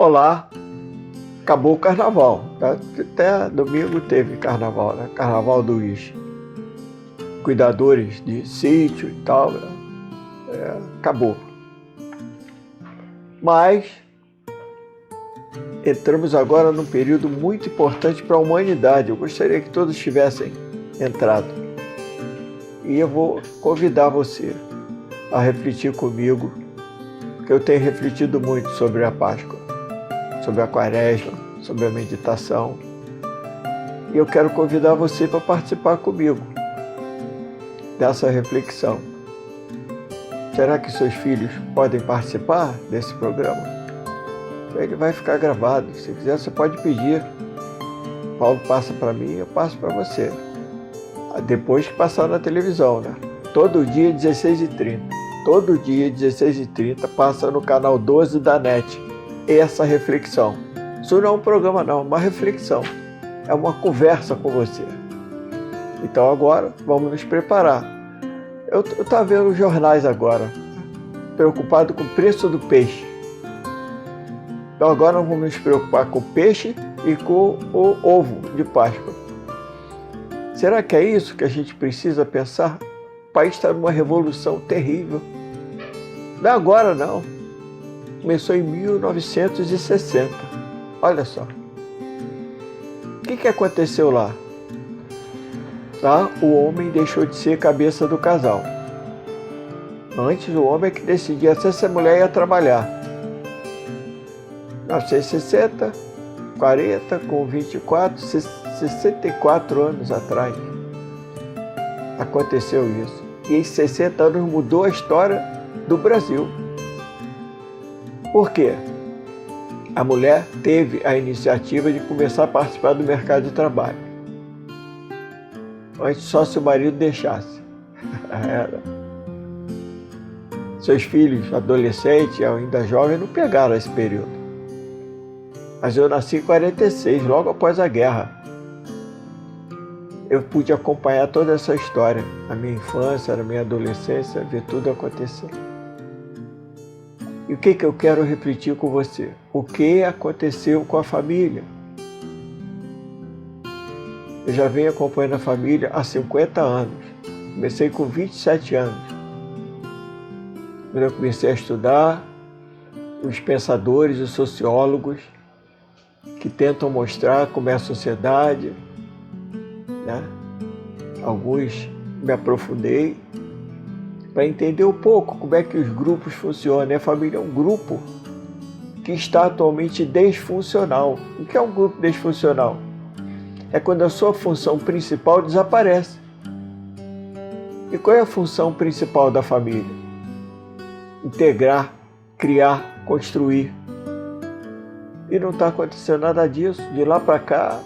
Olá, acabou o carnaval, tá? Até domingo teve carnaval, né? Carnaval dos cuidadores de sítio e tal, né? Acabou. Mas entramos agora num período muito importante para a humanidade. Eu gostaria que todos tivessem entrado. E eu vou convidar você a refletir comigo, porque eu tenho refletido muito sobre a Páscoa, sobre a Quaresma, sobre a meditação. E eu quero convidar você para participar comigo dessa reflexão. Será que seus filhos podem participar desse programa? Ele vai ficar gravado. Se quiser, você pode pedir. Paulo passa para mim, eu passo para você. Depois que passar na televisão, né? Todo dia, 16h30. Todo dia, 16h30, passa no canal 12 da NET. Essa reflexão. Isso não é um programa, não. É uma reflexão. É uma conversa com você. Então agora, vamos nos preparar. Eu estava vendo os jornais agora, preocupado com o preço do peixe. Então agora vamos nos preocupar com o peixe e com o ovo de Páscoa. Será que é isso que a gente precisa pensar? O país está numa revolução terrível. Não é agora, não. Começou em 1960. Olha só. O que aconteceu lá? Tá? O homem deixou de ser cabeça do casal. Antes, o homem é que decidia se essa mulher ia trabalhar. 1960, 40, com 24, 64 anos atrás. Aconteceu isso. E em 60 anos mudou a história do Brasil. Por quê? A mulher teve a iniciativa de começar a participar do mercado de trabalho. Antes só se o marido deixasse. Seus filhos, adolescentes, ainda jovens, não pegaram esse período. Mas eu nasci em 46, logo após a guerra. Eu pude acompanhar toda essa história, na minha infância, na minha adolescência, ver tudo acontecer. E o que eu quero refletir com você? O que aconteceu com a família? Eu já venho acompanhando a família há 50 anos. Comecei com 27 anos. Quando eu comecei a estudar, os pensadores, os sociólogos, que tentam mostrar como é a sociedade, né? Alguns me aprofundei para entender um pouco como é que os grupos funcionam. A família é um grupo que está atualmente disfuncional. O que é um grupo disfuncional? É quando a sua função principal desaparece. E qual é a função principal da família? Integrar, criar, construir. E não está acontecendo nada disso. De lá para cá,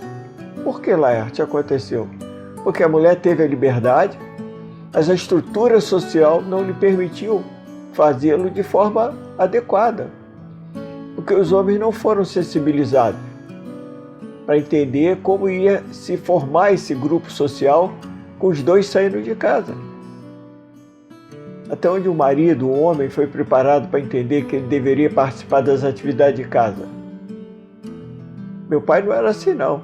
por que, Laerte, aconteceu? Porque a mulher teve a liberdade, mas a estrutura social não lhe permitiu fazê-lo de forma adequada. Porque os homens não foram sensibilizados para entender como ia se formar esse grupo social com os dois saindo de casa. Até onde o marido, o homem, foi preparado para entender que ele deveria participar das atividades de casa. Meu pai não era assim, não.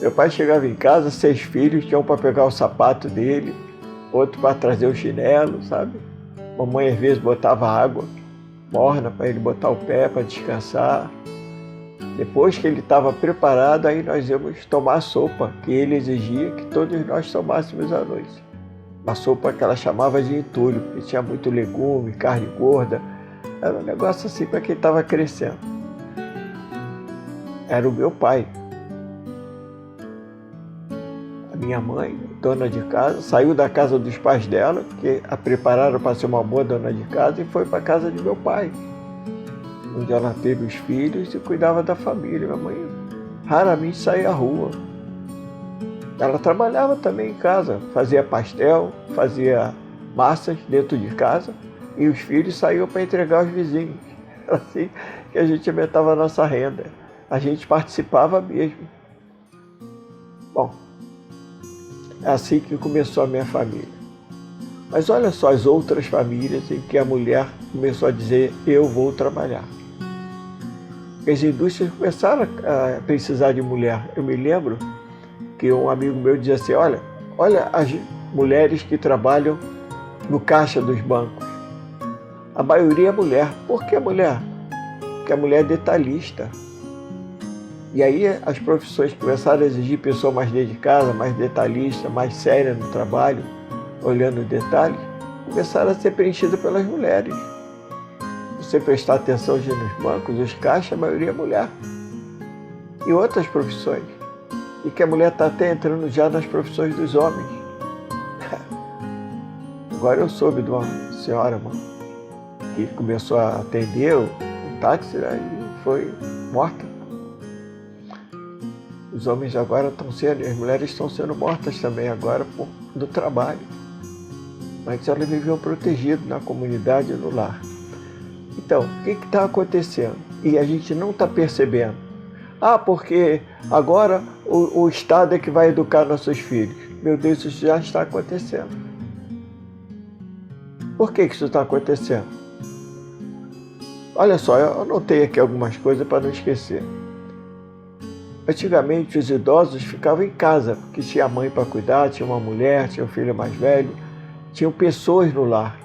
Meu pai chegava em casa, 6 filhos, tinha um para pegar o sapato dele, outro para trazer o chinelo, sabe? Mamãe às vezes botava água morna para ele botar o pé para descansar. Depois que ele estava preparado, aí nós íamos tomar a sopa que ele exigia que todos nós tomássemos à noite. Uma sopa que ela chamava de entulho, porque tinha muito legume, carne gorda. Era um negócio assim para quem estava crescendo. Era o meu pai. A minha mãe, dona de casa, saiu da casa dos pais dela, que a prepararam para ser uma boa dona de casa, e foi para a casa de meu pai, onde ela teve os filhos e cuidava da família. Minha mãe raramente saía à rua. Ela trabalhava também em casa, fazia pastel, fazia massas dentro de casa, e os filhos saíam para entregar aos vizinhos. Era assim que a gente aumentava a nossa renda. A gente participava mesmo. Bom, é assim que começou a minha família. Mas olha só as outras famílias em que a mulher começou a dizer: eu vou trabalhar. as indústrias começaram a precisar de mulher. Eu me lembro que um amigo meu dizia assim, olha as mulheres que trabalham no caixa dos bancos. A maioria é mulher. Por que mulher? Porque a mulher é detalhista. E aí as profissões começaram a exigir pessoa mais dedicada, mais detalhista, mais séria no trabalho, olhando detalhes, começaram a ser preenchidas pelas mulheres. Se você prestar atenção hoje nos bancos, os caixas, a maioria é mulher. E outras profissões. E que a mulher está até entrando já nas profissões dos homens. Agora eu soube de uma senhora, mano, que começou a atender um táxi, né, e foi morta. Os homens agora estão sendo, as mulheres estão sendo mortas também agora do trabalho. Mas elas viviam protegidas na comunidade e no lar. Então, o que está acontecendo? E a gente não está percebendo. Porque agora o Estado é que vai educar nossos filhos. Meu Deus, isso já está acontecendo. Por que isso está acontecendo? Olha só, eu anotei aqui algumas coisas para não esquecer. Antigamente, os idosos ficavam em casa, porque tinha a mãe para cuidar, tinha uma mulher, tinha um filho mais velho, tinham pessoas no lar.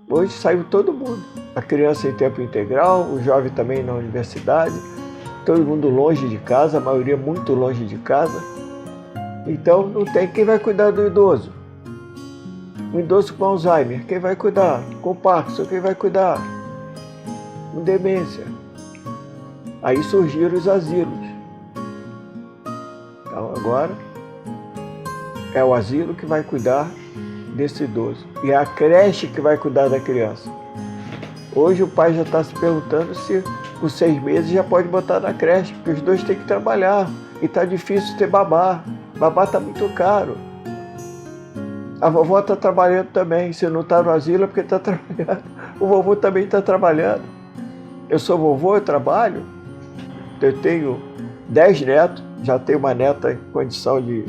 Hoje saiu todo mundo. A criança em tempo integral, o jovem também na universidade, todo mundo longe de casa, a maioria muito longe de casa. Então não tem quem vai cuidar do idoso. Um idoso com Alzheimer, quem vai cuidar? Com Parkinson, quem vai cuidar? Com demência. Aí surgiram os asilos. Então agora é o asilo que vai cuidar desse idoso. E é a creche que vai cuidar da criança. Hoje o pai já está se perguntando se com 6 meses já pode botar na creche, porque os dois têm que trabalhar. E está difícil ter babá. Babá está muito caro. A vovó está trabalhando também. Se não está no asilo é porque está trabalhando. O vovô também está trabalhando. Eu sou vovô, eu trabalho. Eu tenho 10 netos. Já tenho uma neta em condição de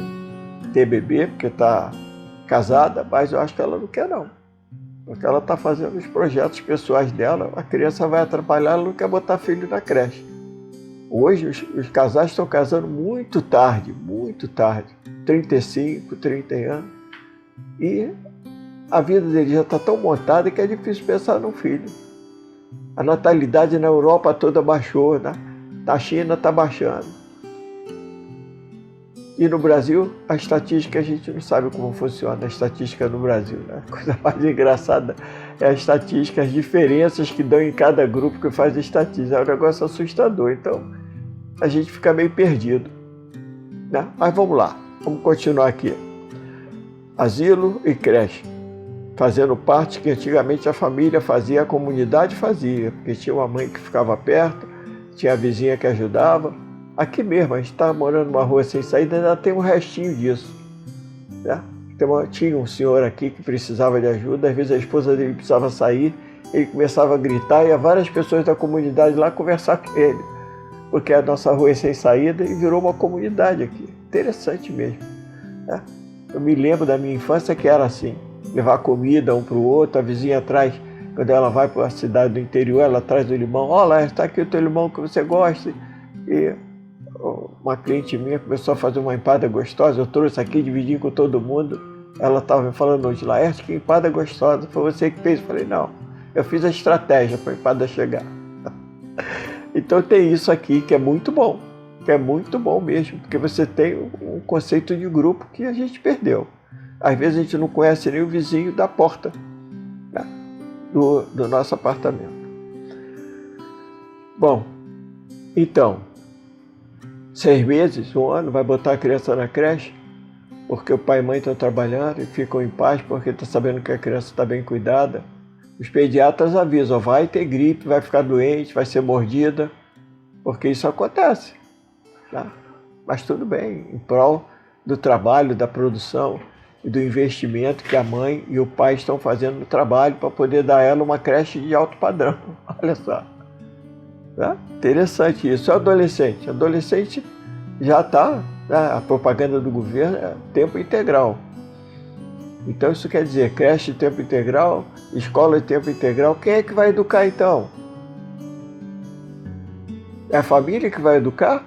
ter bebê, porque está casada, mas eu acho que ela não quer não. Porque ela está fazendo os projetos pessoais dela, a criança vai atrapalhar, ela não quer botar filho na creche. Hoje os casais estão casando muito tarde, 35, 30 anos. E a vida deles já está tão montada que é difícil pensar num filho. A natalidade na Europa toda baixou, né? Na China está baixando. E no Brasil, a estatística a gente não sabe como funciona a estatística no Brasil, né? A coisa mais engraçada é a estatística, as diferenças que dão em cada grupo que faz a estatística. É um negócio assustador, então a gente fica meio perdido, né? Mas vamos lá, vamos continuar aqui. Asilo e creche, fazendo parte que antigamente a família fazia, a comunidade fazia, porque tinha uma mãe que ficava perto, tinha a vizinha que ajudava. Aqui mesmo, a gente está morando numa rua sem saída, ainda tem um restinho disso, né? Tinha um senhor aqui que precisava de ajuda, às vezes a esposa dele precisava sair, ele começava a gritar e várias pessoas da comunidade lá conversar com ele, porque a nossa rua é sem saída e virou uma comunidade aqui. Interessante mesmo, né? Eu me lembro da minha infância que era assim, levar comida um para o outro, a vizinha atrás, quando ela vai para a cidade do interior, ela traz o limão, olha, está aqui o teu limão que você gosta. E uma cliente minha começou a fazer uma empada gostosa, eu trouxe aqui, dividi com todo mundo. Ela estava me falando hoje, Laerte, que empada gostosa, foi você que fez? Eu falei, não, eu fiz a estratégia para a empada chegar. Então tem isso aqui que é muito bom mesmo, porque você tem um conceito de grupo que a gente perdeu. Às vezes a gente não conhece nem o vizinho da porta, né, do nosso apartamento. Bom, então, 6 meses, 1 ano, vai botar a criança na creche, porque o pai e a mãe estão trabalhando e ficam em paz porque estão sabendo que a criança está bem cuidada. Os pediatras avisam, vai ter gripe, vai ficar doente, vai ser mordida, porque isso acontece, tá? Mas tudo bem, em prol do trabalho, da produção e do investimento que a mãe e o pai estão fazendo no trabalho para poder dar a ela uma creche de alto padrão. Olha só. Né? Interessante isso. Adolescente já está, né? A propaganda do governo é tempo integral. Então isso quer dizer creche de tempo integral, escola de tempo integral. Quem é que vai educar então? É a família que vai educar?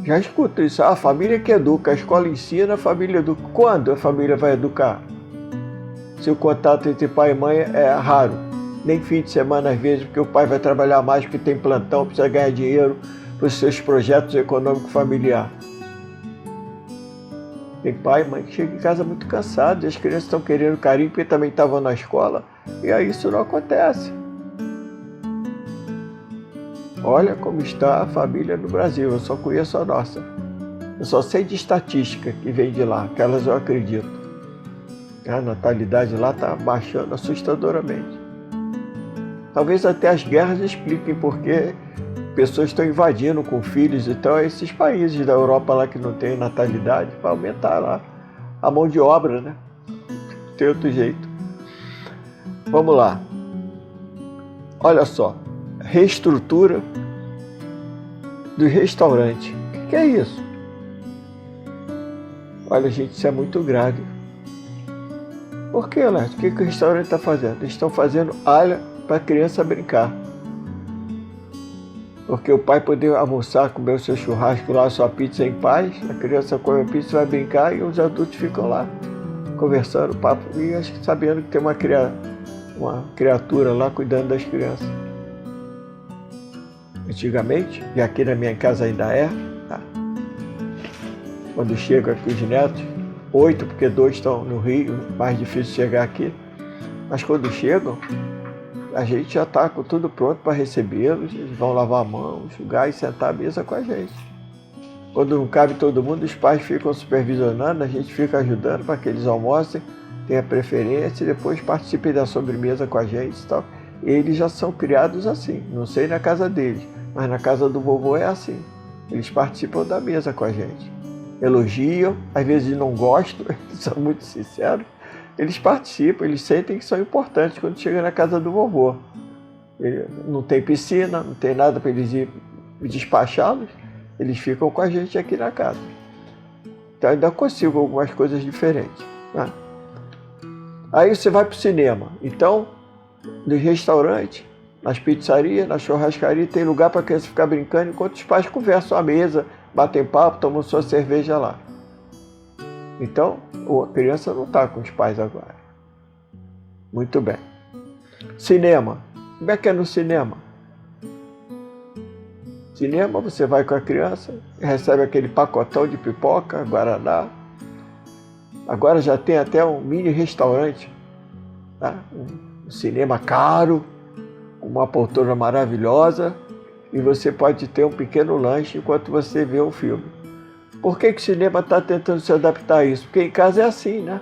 Já escuto isso. A família que educa, a escola ensina, a família educa. Quando a família vai educar? Se o contato entre pai e mãe é raro, nem fim de semana às vezes, porque o pai vai trabalhar mais, porque tem plantão, precisa ganhar dinheiro para os seus projetos econômicos familiares. Tem pai e mãe que chega em casa muito cansado, e as crianças estão querendo carinho, porque também estavam na escola, e aí isso não acontece. Olha como está a família no Brasil, eu só conheço a nossa. Eu só sei de estatística que vem de lá, aquelas eu acredito. A natalidade lá está baixando assustadoramente. Talvez até as guerras expliquem por que pessoas estão invadindo com filhos, então esses países da Europa lá que não tem natalidade, para aumentar lá a mão de obra, né? Não tem outro jeito. Vamos lá. Olha só, reestrutura do restaurante. O que é isso? Olha, gente, isso é muito grave. Por que, Léo? O que o restaurante está fazendo? Eles estão fazendo área para a criança brincar. Porque o pai poder almoçar, comer o seu churrasco lá, a sua pizza em paz, a criança come a pizza, vai brincar e os adultos ficam lá conversando, papo, e acho que sabendo que tem uma criatura lá cuidando das crianças. Antigamente, e aqui na minha casa ainda é, tá? Quando chegam aqui os netos, 8, porque 2 estão no Rio, mais difícil chegar aqui, mas quando chegam, a gente já está com tudo pronto para recebê-los, eles vão lavar a mão, enxugar e sentar à mesa com a gente. Quando não cabe todo mundo, os pais ficam supervisionando, a gente fica ajudando para que eles almocem, tenham preferência e depois participem da sobremesa com a gente e tal. E eles já são criados assim, não sei na casa deles, mas na casa do vovô é assim. Eles participam da mesa com a gente, elogiam, às vezes não gostam, eles são muito sinceros. Eles participam, eles sentem que são importantes quando chegam na casa do vovô. Não tem piscina, não tem nada para eles ir despachá-los, eles ficam com a gente aqui na casa. Então ainda consigo algumas coisas diferentes, né? Aí você vai para o cinema. Então, nos restaurantes, nas pizzarias, na churrascaria, tem lugar para a criança ficar brincando enquanto os pais conversam à mesa, batem papo, tomam sua cerveja lá. Então, a criança não está com os pais agora. Muito bem. Cinema. Como é que é no cinema? Cinema, você vai com a criança, recebe aquele pacotão de pipoca, guaraná. Agora já tem até um mini restaurante, tá? Um cinema caro, uma poltrona maravilhosa, e você pode ter um pequeno lanche enquanto você vê o filme. Por que o cinema está tentando se adaptar a isso? Porque em casa é assim, né?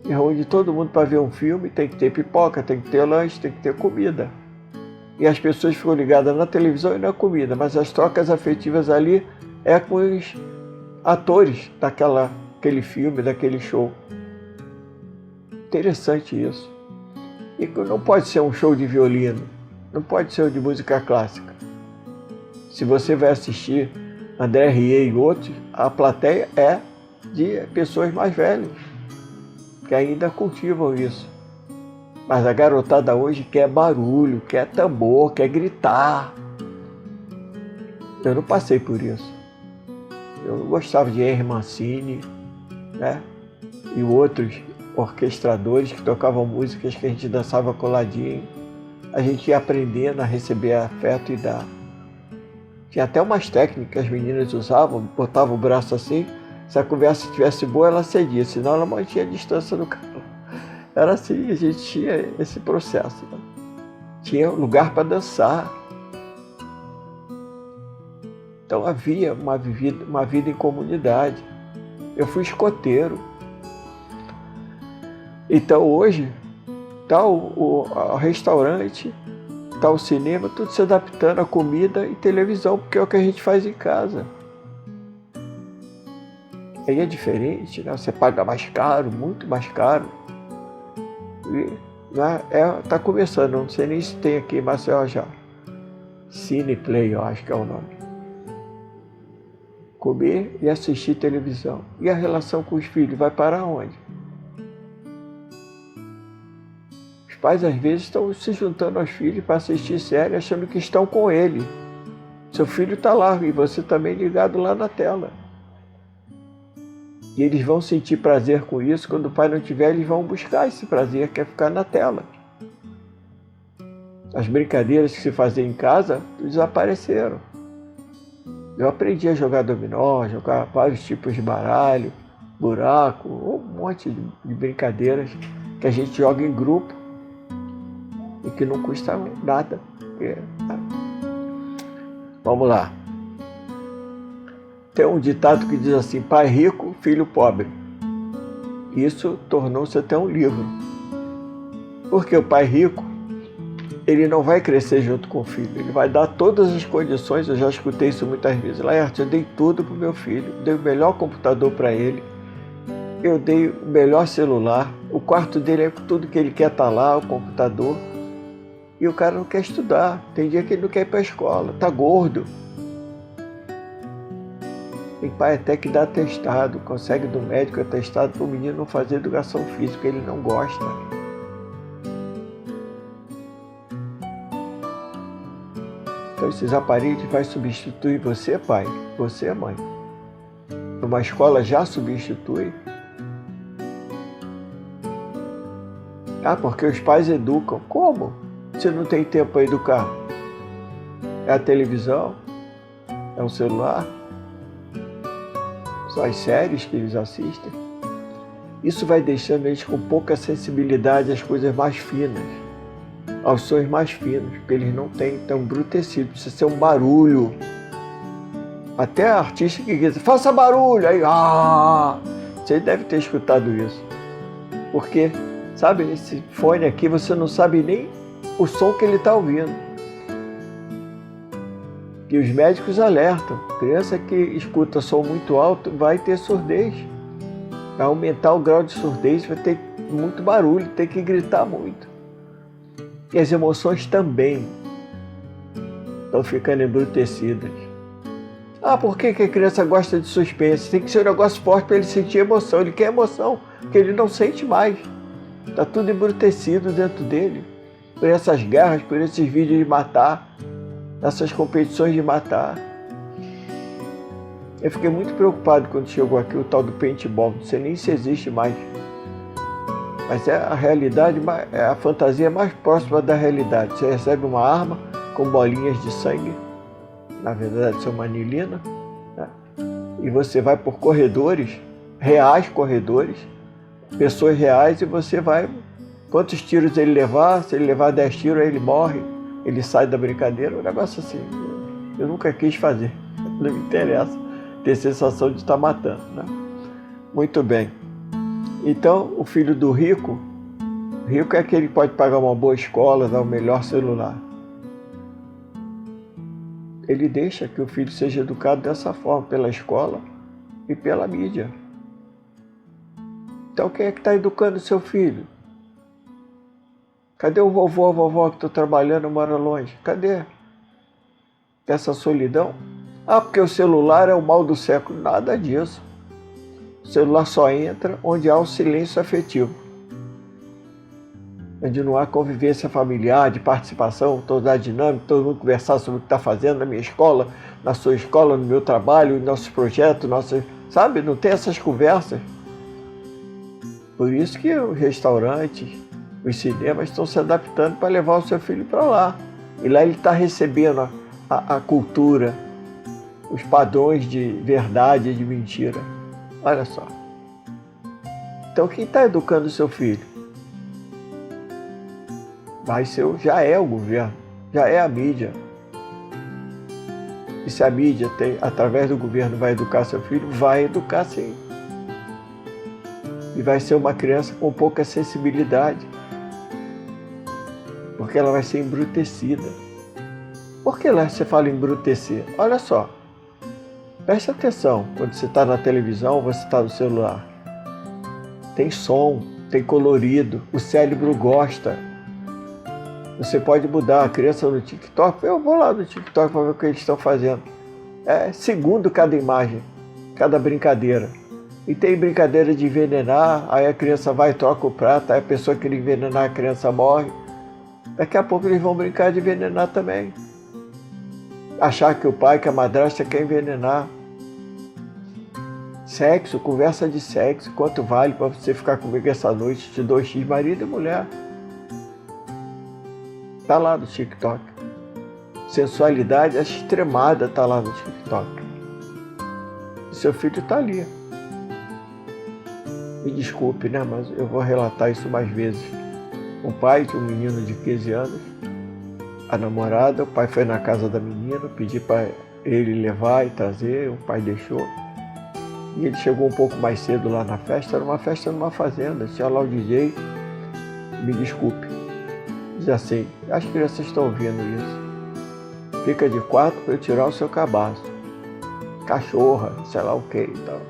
É onde todo mundo, para ver um filme, tem que ter pipoca, tem que ter lanche, tem que ter comida. E as pessoas ficam ligadas na televisão e na comida, mas as trocas afetivas ali é com os atores daquele filme, daquele show. Interessante isso. E não pode ser um show de violino, não pode ser um de música clássica. Se você vai assistir André Rieu e outros, a plateia é de pessoas mais velhas, que ainda cultivam isso. Mas a garotada hoje quer barulho, quer tambor, quer gritar. Eu não passei por isso. Eu gostava de Henry Mancini, né? E outros orquestradores que tocavam músicas que a gente dançava coladinho. A gente ia aprendendo a receber afeto e dar. Tinha até umas técnicas que as meninas usavam, botavam o braço assim, se a conversa estivesse boa, ela cedia, senão ela mantinha a distância do cara. Era assim, a gente tinha esse processo, né? Tinha lugar para dançar. Então havia uma vida em comunidade. Eu fui escoteiro. Então hoje está o restaurante, está o cinema, tudo se adaptando à comida e televisão, porque é o que a gente faz em casa. Aí é diferente, né? Você paga mais caro, muito mais caro. E está começando, não sei nem se tem aqui em Maceió já. Cineplay, eu acho que é o nome. Comer e assistir televisão. E a relação com os filhos vai para onde? Os pais às vezes estão se juntando aos filhos para assistir série achando que estão com ele. Seu filho está lá e você também ligado lá na tela. E eles vão sentir prazer com isso. Quando o pai não tiver, eles vão buscar esse prazer, que é ficar na tela. As brincadeiras que se faziam em casa desapareceram. Eu aprendi a jogar dominó, jogar vários tipos de baralho, buraco, um monte de brincadeiras que a gente joga em grupo e que não custa nada. Vamos lá. Tem um ditado que diz assim: pai rico, filho pobre. Isso tornou-se até um livro. Porque o pai rico, ele não vai crescer junto com o filho. Ele vai dar todas as condições. Eu já escutei isso muitas vezes. Laerte, eu dei tudo para o meu filho. Dei o melhor computador para ele. Eu dei o melhor celular. O quarto dele é tudo que ele quer estar lá, o computador. E o cara não quer estudar. Tem dia que ele não quer ir para a escola. Está gordo. Tem pai até que dá atestado, consegue do médico atestado para o menino não fazer educação física, ele não gosta. Então esses aparelhos vai substituir você, pai, você, mãe. Uma escola já substitui. Porque os pais educam. Como? Se não tem tempo para educar? É a televisão? É o celular? As séries que eles assistem. Isso vai deixando eles com pouca sensibilidade às coisas mais finas, aos sons mais finos, porque eles não têm tão embrutecido. Precisa ser um barulho. Até artista que diz, faça barulho, aí, você deve ter escutado isso. Porque, sabe, esse fone aqui, você não sabe nem o som que ele está ouvindo. E os médicos alertam, criança que escuta som muito alto vai ter surdez. Vai aumentar o grau de surdez, vai ter muito barulho, tem que gritar muito. E as emoções também estão ficando embrutecidas. Por que a criança gosta de suspense? Tem que ser um negócio forte para ele sentir emoção. Ele quer emoção, porque ele não sente mais. Está tudo embrutecido dentro dele. Por essas guerras, por esses vídeos de matar. Essas competições de matar. Eu fiquei muito preocupado quando chegou aqui o tal do paintball. Não sei nem se existe mais. Mas é a realidade, é a fantasia mais próxima da realidade. Você recebe uma arma com bolinhas de sangue, na verdade são anilina, né? E você vai por corredores, reais corredores, pessoas reais, e você vai, quantos tiros ele levar, se ele levar 10 tiros, aí ele morre. Ele sai da brincadeira, um negócio assim, eu nunca quis fazer, não me interessa ter sensação de estar matando, né? Muito bem. Então, o filho do rico é aquele que pode pagar uma boa escola, dar o melhor celular. Ele deixa que o filho seja educado dessa forma, pela escola e pela mídia. Então, quem é que está educando o seu filho? Cadê o vovô, a vovó que estou trabalhando, mora longe? Cadê? Essa solidão? Porque o celular é o mal do século. Nada disso. O celular só entra onde há um silêncio afetivo. Onde não há convivência familiar, de participação, toda a dinâmica, todo mundo conversar sobre o que está fazendo na minha escola, na sua escola, no meu trabalho, nossos projetos, sabe? Não tem essas conversas. Por isso que os restaurantes, os cinemas estão se adaptando para levar o seu filho para lá. E lá ele está recebendo a cultura, os padrões de verdade e de mentira. Olha só. Então quem está educando o seu filho? Já é o governo, já é a mídia. E se a mídia através do governo vai educar seu filho, vai educar sim. E vai ser uma criança com pouca sensibilidade. Porque ela vai ser embrutecida. Por que lá você fala embrutecer? Olha só, preste atenção quando você está na televisão ou você está no celular. Tem som, tem colorido, o cérebro gosta. Você pode mudar a criança no TikTok. Eu vou lá no TikTok para ver o que eles estão fazendo. É segundo cada imagem, cada brincadeira. E tem brincadeira de envenenar, aí a criança vai e troca o prato, aí a pessoa que quer envenenar, a criança morre. Daqui a pouco eles vão brincar de envenenar também. Achar que o pai, que a madrasta quer envenenar. Sexo, conversa de sexo, quanto vale para você ficar comigo essa noite? Te dou X, marido e mulher. Tá lá no TikTok. Sensualidade extremada tá lá no TikTok. E seu filho tá ali. Me desculpe, né? Mas eu vou relatar isso mais vezes. O pai de um menino de 15 anos, a namorada, o pai foi na casa da menina, pedi para ele levar e trazer, o pai deixou. E ele chegou um pouco mais cedo lá na festa, era uma festa numa fazenda, tinha lá o DJ. Me desculpe. Diz assim, as crianças estão ouvindo isso. Fica de quatro para eu tirar o seu cabaço. Cachorra, sei lá o que e tal.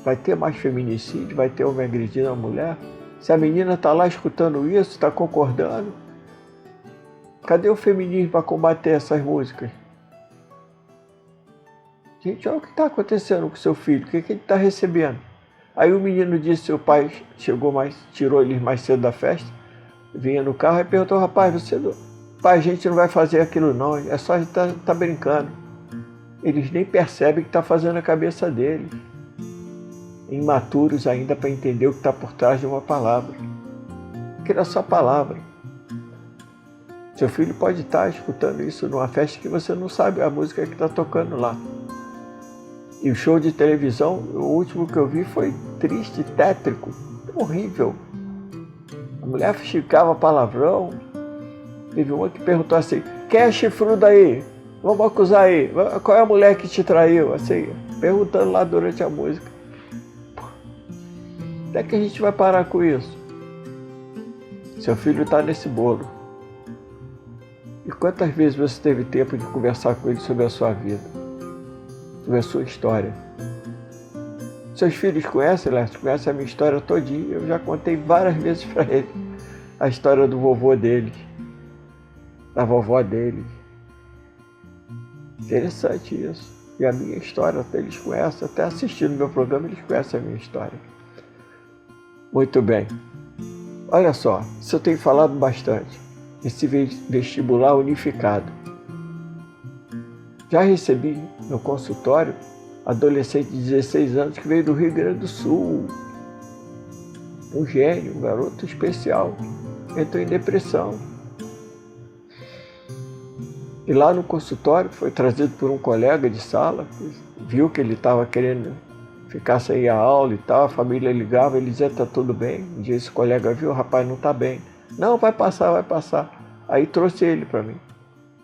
Vai ter mais feminicídio, vai ter homem agredindo a mulher. Se a menina está lá escutando isso, está concordando, cadê o feminismo para combater essas músicas? Gente, olha o que está acontecendo com seu filho, o que ele está recebendo. Aí o menino disse, seu pai tirou eles mais cedo da festa, vinha no carro e perguntou, rapaz, pai, a gente não vai fazer aquilo não, é só a gente tá brincando. Eles nem percebem que está fazendo a cabeça deles. Imaturos ainda para entender o que está por trás de uma palavra. Aquilo é só palavra. Seu filho pode estar escutando isso numa festa que você não sabe a música que está tocando lá. E o show de televisão, o último que eu vi foi triste, tétrico, horrível. A mulher esticava palavrão. Teve uma que perguntou assim, quem é chifrudo aí? Vamos acusar aí. Qual é a mulher que te traiu? Assim, perguntando lá durante a música. Até que a gente vai parar com isso? Seu filho está nesse bolo. E quantas vezes você teve tempo de conversar com ele sobre a sua vida? Sobre a sua história? Seus filhos conhecem, Lécio? Conhecem a minha história todinha. Eu já contei várias vezes para eles a história do vovô deles, da vovó deles. Interessante isso. E a minha história, eles conhecem, até assistindo meu programa, eles conhecem a minha história. Muito bem. Olha só, isso eu tenho falado bastante. Esse vestibular unificado. Já recebi no consultório adolescente de 16 anos que veio do Rio Grande do Sul. Um gênio, um garoto especial. Entrou em depressão. E lá no consultório foi trazido por um colega de sala, viu que ele estava querendo ficar sem ir à aula e tal, a família ligava, ele dizia, tá tudo bem. Um dia esse colega viu, o rapaz não tá bem. Não, vai passar, vai passar. Aí trouxe ele para mim,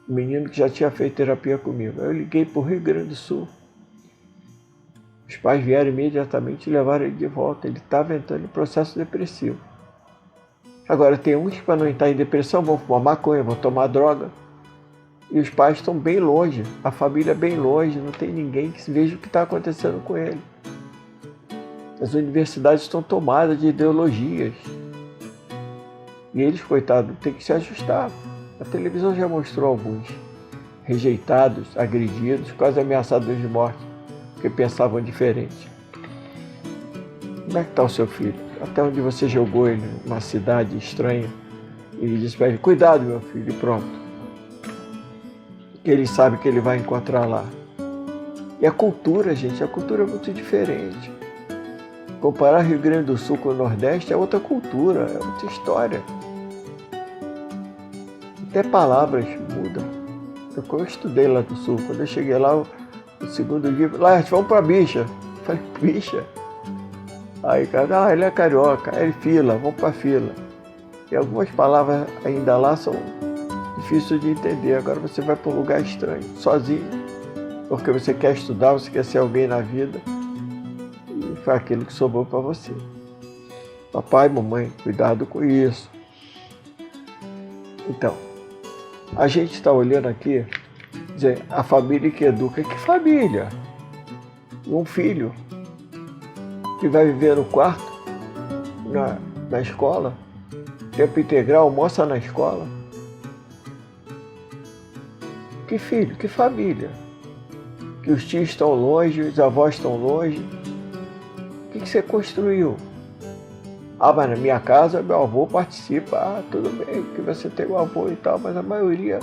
um menino que já tinha feito terapia comigo. Aí eu liguei para o Rio Grande do Sul. Os pais vieram imediatamente e levaram ele de volta. Ele estava entrando em processo depressivo. Agora, tem uns que para não entrar em depressão vão fumar maconha, vão tomar droga. E os pais estão bem longe, a família bem longe, não tem ninguém que veja o que está acontecendo com ele. As universidades estão tomadas de ideologias. E eles, coitados, têm que se ajustar. A televisão já mostrou alguns rejeitados, agredidos, quase ameaçados de morte, porque pensavam diferente. Como é que está o seu filho? Até onde você jogou ele, numa cidade estranha, ele disse para ele, cuidado meu filho, e pronto. Ele sabe que ele vai encontrar lá. E a cultura, gente, a cultura é muito diferente. Comparar Rio Grande do Sul com o Nordeste é outra cultura, é outra história. Até palavras mudam. Eu estudei lá do Sul, quando eu cheguei lá, no segundo dia, lá, vamos para Bicha. Eu falei, Bicha? Aí, cara, ele é carioca, é fila, vamos para fila. E algumas palavras ainda lá são difíceis de entender. Agora você vai para um lugar estranho, sozinho, porque você quer estudar, você quer ser alguém na vida. E foi aquilo que sobrou para você. Papai, mamãe, cuidado com isso. Então, a gente está olhando aqui, dizer, a família que educa, que família? Um filho que vai viver no quarto, na escola, tempo integral, almoça na escola. Que filho, que família? que os tios estão longe, os avós estão longe. O que você construiu? Ah, mas na minha casa meu avô participa. Ah, tudo bem que você tem um avô e tal, mas a maioria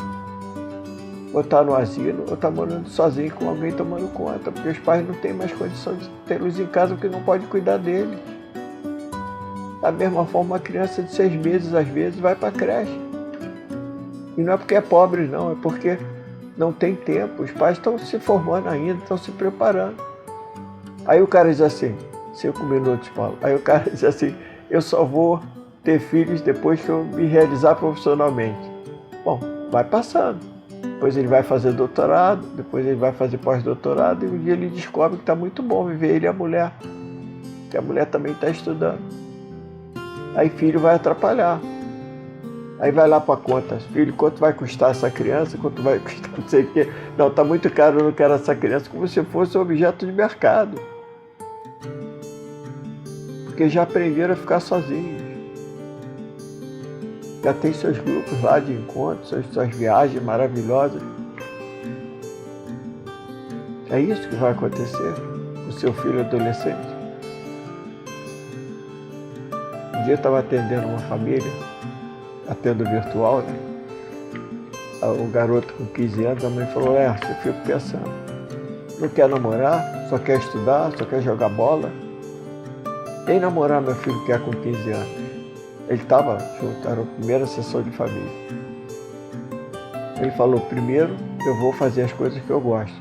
ou está no asilo ou está morando sozinho com alguém tomando conta, porque os pais não têm mais condição de tê-los em casa porque não pode cuidar deles. Da mesma forma, uma criança de 6 meses, às vezes, vai para a creche. E não é porque é pobre, não, é porque não tem tempo. Os pais estão se formando ainda, estão se preparando. Aí o cara diz assim, 5 minutos, Paulo. Aí o cara diz assim, eu só vou ter filhos depois que eu me realizar profissionalmente. Bom, vai passando. Depois ele vai fazer doutorado, depois ele vai fazer pós-doutorado e um dia ele descobre que está muito bom viver ele e a mulher. Que a mulher também está estudando. Aí filho vai atrapalhar. Aí vai lá para a conta. Filho, quanto vai custar essa criança? Quanto vai custar não sei o quê? Não, está muito caro, eu não quero essa criança. Como se fosse um objeto de mercado. Porque já aprenderam a ficar sozinhos. Já tem seus grupos lá de encontros, suas viagens maravilhosas. É isso que vai acontecer com o seu filho adolescente. Um dia eu estava atendendo uma família, atendo virtual, né? O garoto com 15 anos, a mãe falou, eu fico pensando, não quer namorar, só quer estudar, só quer jogar bola. Nem namorar meu filho quer com 15 anos. Ele estava junto, era a primeira sessão de família. Ele falou, primeiro eu vou fazer as coisas que eu gosto.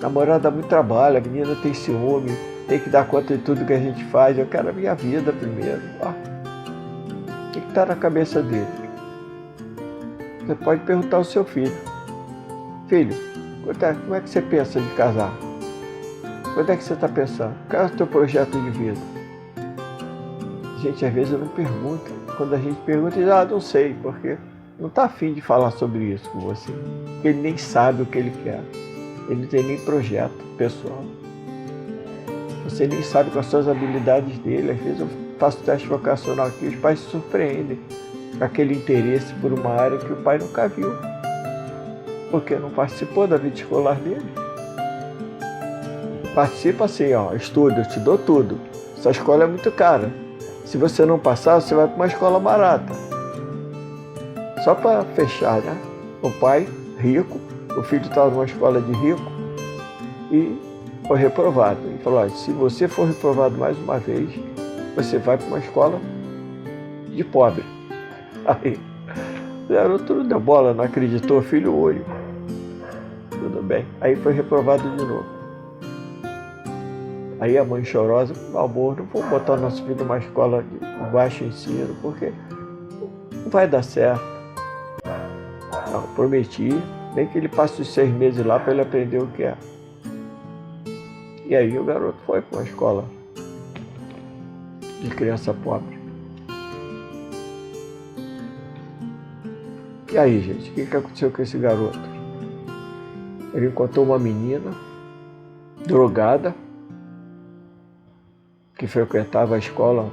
Namorar dá muito trabalho, a menina tem ciúme, tem que dar conta de tudo que a gente faz. Eu quero a minha vida primeiro. O que está na cabeça dele? Você pode perguntar ao seu filho. Filho, como é que você pensa de casar? Quando é que você está pensando? Qual é o teu projeto de vida? A gente às vezes não pergunta. Quando a gente pergunta, ele diz, não sei, porque não está afim de falar sobre isso com você. Porque ele nem sabe o que ele quer. Ele não tem nem projeto pessoal. Você nem sabe com as suas habilidades dele. Às vezes eu faço teste vocacional aqui e os pais se surpreendem com aquele interesse por uma área que o pai nunca viu. Porque não participou da vida escolar dele. Participa assim, estuda, eu te dou tudo. Essa escola é muito cara. Se você não passar, você vai para uma escola barata. Só para fechar, né? O pai, rico, o filho estava numa escola de rico e foi reprovado. Ele falou, se você for reprovado mais uma vez, você vai para uma escola de pobre. Aí, o garoto não deu bola, não acreditou, filho único. Tudo bem. Aí foi reprovado de novo. Aí a mãe chorosa, amor, não vou botar o nosso filho numa escola de baixo ensino, porque não vai dar certo. Não, prometi, nem que ele passe os 6 meses lá para ele aprender o que é. E aí o garoto foi para uma escola de criança pobre. E aí, gente, o que aconteceu com esse garoto? Ele encontrou uma menina drogada, que frequentava a escola,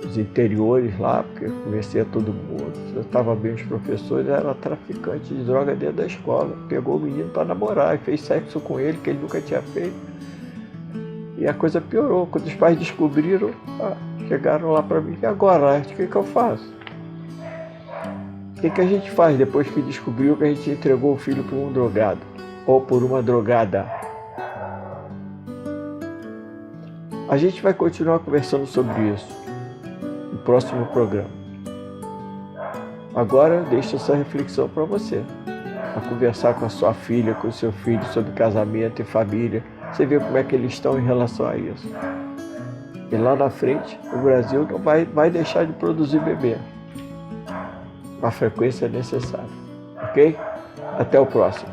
os interiores lá, porque conhecia todo mundo, tratava bem os professores, era traficante de droga dentro da escola. Pegou o menino para namorar e fez sexo com ele, que ele nunca tinha feito. E a coisa piorou. Quando os pais descobriram, chegaram lá para mim, e agora, o que eu faço? O que a gente faz depois que descobriu que a gente entregou o filho por um drogado? Ou por uma drogada? A gente vai continuar conversando sobre isso no próximo programa. Agora, deixo essa reflexão para você. A conversar com a sua filha, com o seu filho sobre casamento e família. Você vê como é que eles estão em relação a isso. E lá na frente, o Brasil não vai deixar de produzir bebê. A frequência necessária. Ok? Até o próximo.